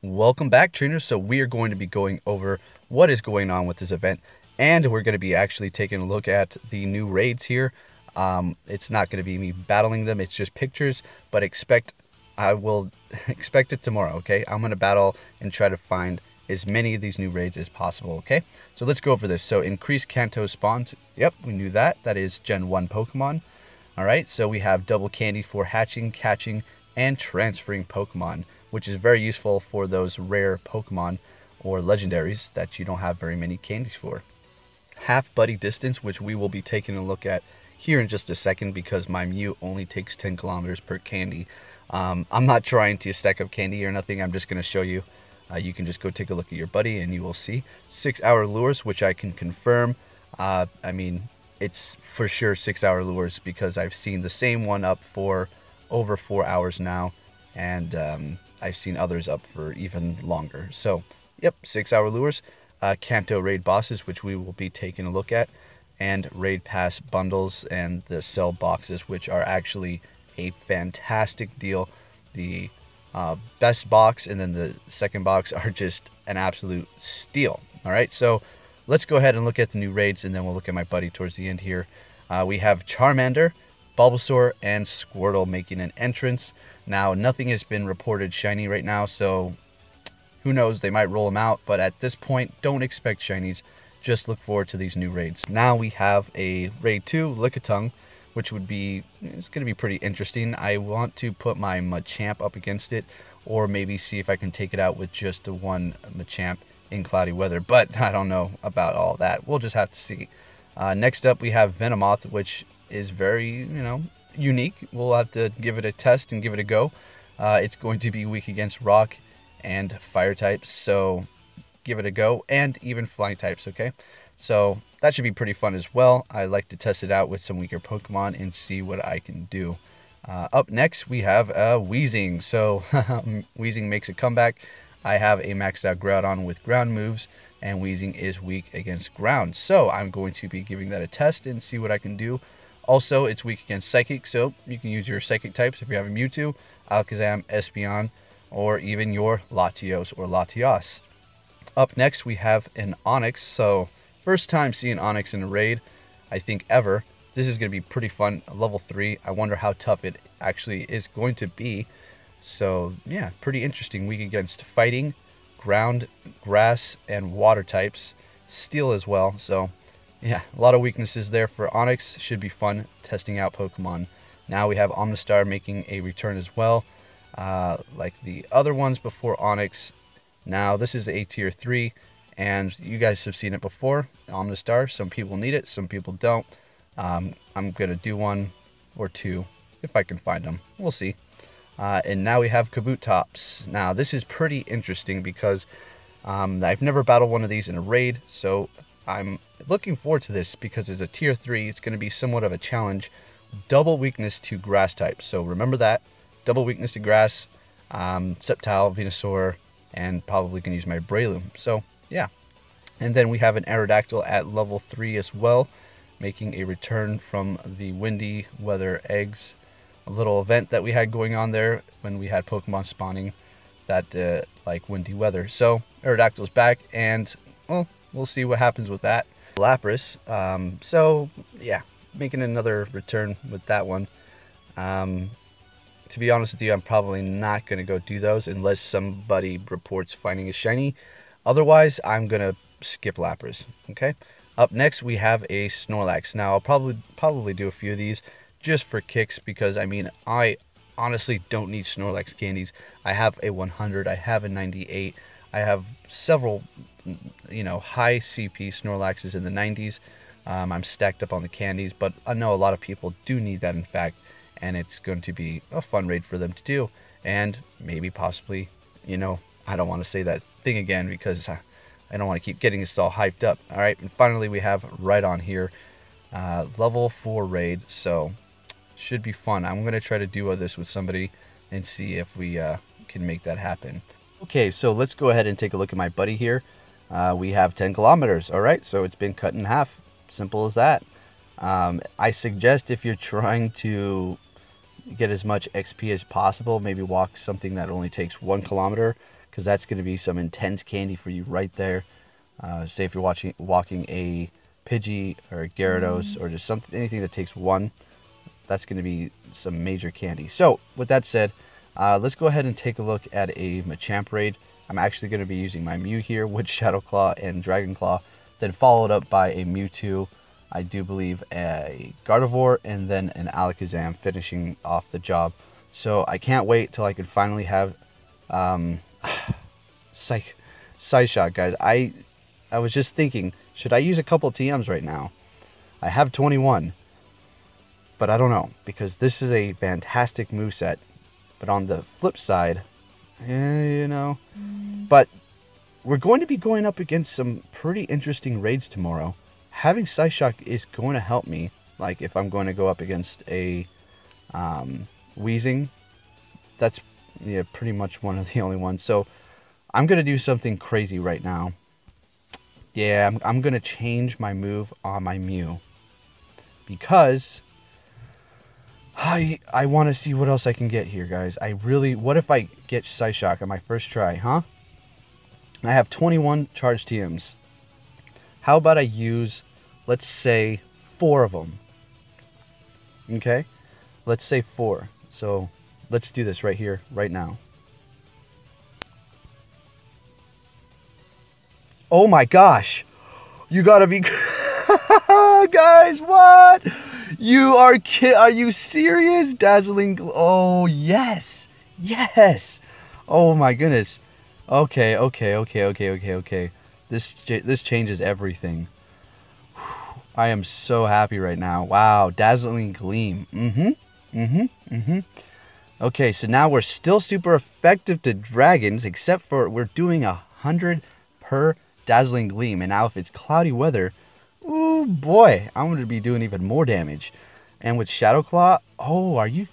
Welcome back, trainers. So we are going to be going over what is going on with this event, and we're going to be actually taking a look at the new raids here. It's not going to be me battling them, it's just pictures, but I will expect it tomorrow, okay? I'm going to battle and try to find as many of these new raids as possible, okay? So let's go over this. So increase Kanto spawns. Yep, we knew that. That is Gen 1 Pokemon. All right, so we have double candy for hatching, catching, and transferring Pokemon, which is very useful for those rare Pokemon or legendaries that you don't have very many candies for. Half buddy distance, which we will be taking a look at here in just a second because my Mew only takes 10 kilometers per candy. I'm not trying to stack up candy or nothing. I'm just going to show you. You can just go take a look at your buddy and you will see. 6-hour lures, which I can confirm. I mean, it's for sure 6-hour lures because I've seen the same one up for over 4 hours now. And I've seen others up for even longer. So, yep, 6-hour lures. Kanto raid bosses, which we will be taking a look at. And raid pass bundles and the sell boxes, which are actually a fantastic deal. The best box and then the second box are just an absolute steal. All right, so let's go ahead and look at the new raids, and then we'll look at my buddy towards the end here. We have Charmander, Bulbasaur, and Squirtle making an entrance. Now, nothing has been reported shiny right now, so who knows, they might roll them out, but at this point, don't expect shinies. Just look forward to these new raids. Now we have a raid 2, Lickitung, which it's going to be pretty interesting. I want to put my Machamp up against it, or maybe see if I can take it out with just the one Machamp in cloudy weather, but I don't know about all that. We'll just have to see. Next up, we have Venomoth, which is very, unique. We'll have to give it a test and give it a go. It's going to be weak against rock and fire types, so give it a go, and even flying types, okay? So that should be pretty fun as well. I like to test it out with some weaker Pokemon and see what I can do. Up next, we have Weezing. So Weezing makes a comeback. I have a maxed out Groudon with ground moves, and Weezing is weak against ground. So I'm going to be giving that a test and see what I can do. Also, it's weak against Psychic, so you can use your Psychic types if you have a Mewtwo, Alakazam, Espeon, or even your Latios or Latias. Up next, we have an Onix. So, first time seeing Onix in a raid, I think ever. This is going to be pretty fun. Level 3. I wonder how tough it actually is going to be. So, yeah, pretty interesting. Weak against fighting, ground, grass, and water types. Steel as well, so yeah, a lot of weaknesses there for Onix. Should be fun testing out Pokemon. Now we have Omnistar making a return as well, like the other ones before Onix. Now this is a tier 3, and you guys have seen it before. Omnistar, some people need it, some people don't. I'm going to do one or two if I can find them. We'll see. And now we have Kabutops. Now this is pretty interesting because I've never battled one of these in a raid, so I'm looking forward to this because as a tier 3, it's going to be somewhat of a challenge. Double weakness to grass types. So remember that. Double weakness to grass, Sceptile, Venusaur, and probably can use my Breloom. So yeah. And then we have an Aerodactyl at level 3 as well, making a return from the windy weather eggs. A little event that we had going on there when we had Pokemon spawning that like windy weather. So Aerodactyl's back, and well, we'll see what happens with that. Lapras, so yeah, making another return with that one. To be honest with you, I'm probably not going to go do those unless somebody reports finding a shiny. Otherwise, I'm going to skip Lapras, okay? Up next, we have a Snorlax. Now, I'll probably do a few of these just for kicks because, I mean, I honestly don't need Snorlax candies. I have a 100, I have a 98, I have several, high CP Snorlaxes in the 90s. I'm stacked up on the candies, but I know a lot of people do need that, in fact, and it's going to be a fun raid for them to do. And maybe possibly, I don't want to say that thing again because I don't want to keep getting this all hyped up. All right, and finally we have right on here, level 4 raid, so should be fun. I'm going to try to duo this with somebody and see if we can make that happen. Okay, so let's go ahead and take a look at my buddy here. We have 10 kilometers, all right, so it's been cut in half. Simple as that. I suggest if you're trying to get as much XP as possible, maybe walk something that only takes 1 kilometer, because that's going to be some intense candy for you right there. Say if you're walking a Pidgey or a Gyarados or just anything that takes one, that's going to be some major candy. So with that said, let's go ahead and take a look at a Machamp raid. I'm actually going to be using my Mew here with Shadow Claw and Dragon Claw, then followed up by a Mewtwo, I do believe a Gardevoir, and then an Alakazam finishing off the job. So I can't wait till I can finally have Psyshot, guys. I was just thinking, should I use a couple TMs right now? I have 21, but I don't know, because this is a fantastic moveset. But on the flip side, you know, but we're going to be going up against some pretty interesting raids tomorrow. Having Psyshock is going to help me, like if I'm going to go up against a Weezing. That's pretty much one of the only ones. So I'm going to do something crazy right now. Yeah, I'm going to change my move on my Mew, because I want to see what else I can get here, guys. What if I get Psyshock on my first try, huh? I have 21 charged TMs. How about I use, let's say, 4 of them? Okay? Let's say 4. So let's do this right here, right now. Oh my gosh! You gotta be... Guys, what? Are you serious? Dazzling... Oh, yes! Yes! Oh my goodness. Okay. This changes everything. I am so happy right now. Wow, Dazzling Gleam. Okay, so now we're still super effective to dragons, except for we're doing 100 per Dazzling Gleam. And now if it's cloudy weather, oh boy, I'm going to be doing even more damage. And with Shadow Claw, oh, are you...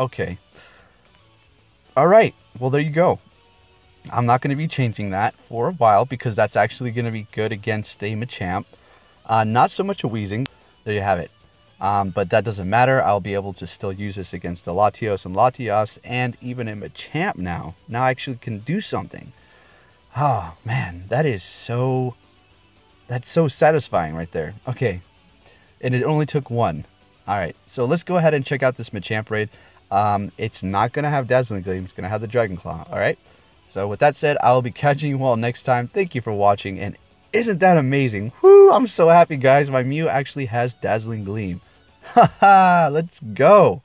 Okay. Alright, well there you go. I'm not going to be changing that for a while, because that's actually going to be good against a Machamp. Not so much a Weezing. There you have it. But that doesn't matter. I'll be able to still use this against the Latios and Latias, and even a Machamp now. Now I actually can do something. Oh, man. That's so satisfying right there. Okay. And it only took 1. Alright, so let's go ahead and check out this Machamp raid. It's not going to have Dazzling Gleam. It's going to have the Dragon Claw. Alright. So with that said, I will be catching you all next time. Thank you for watching, and isn't that amazing? Whoo, I'm so happy, guys. My Mew actually has Dazzling Gleam. Haha, let's go.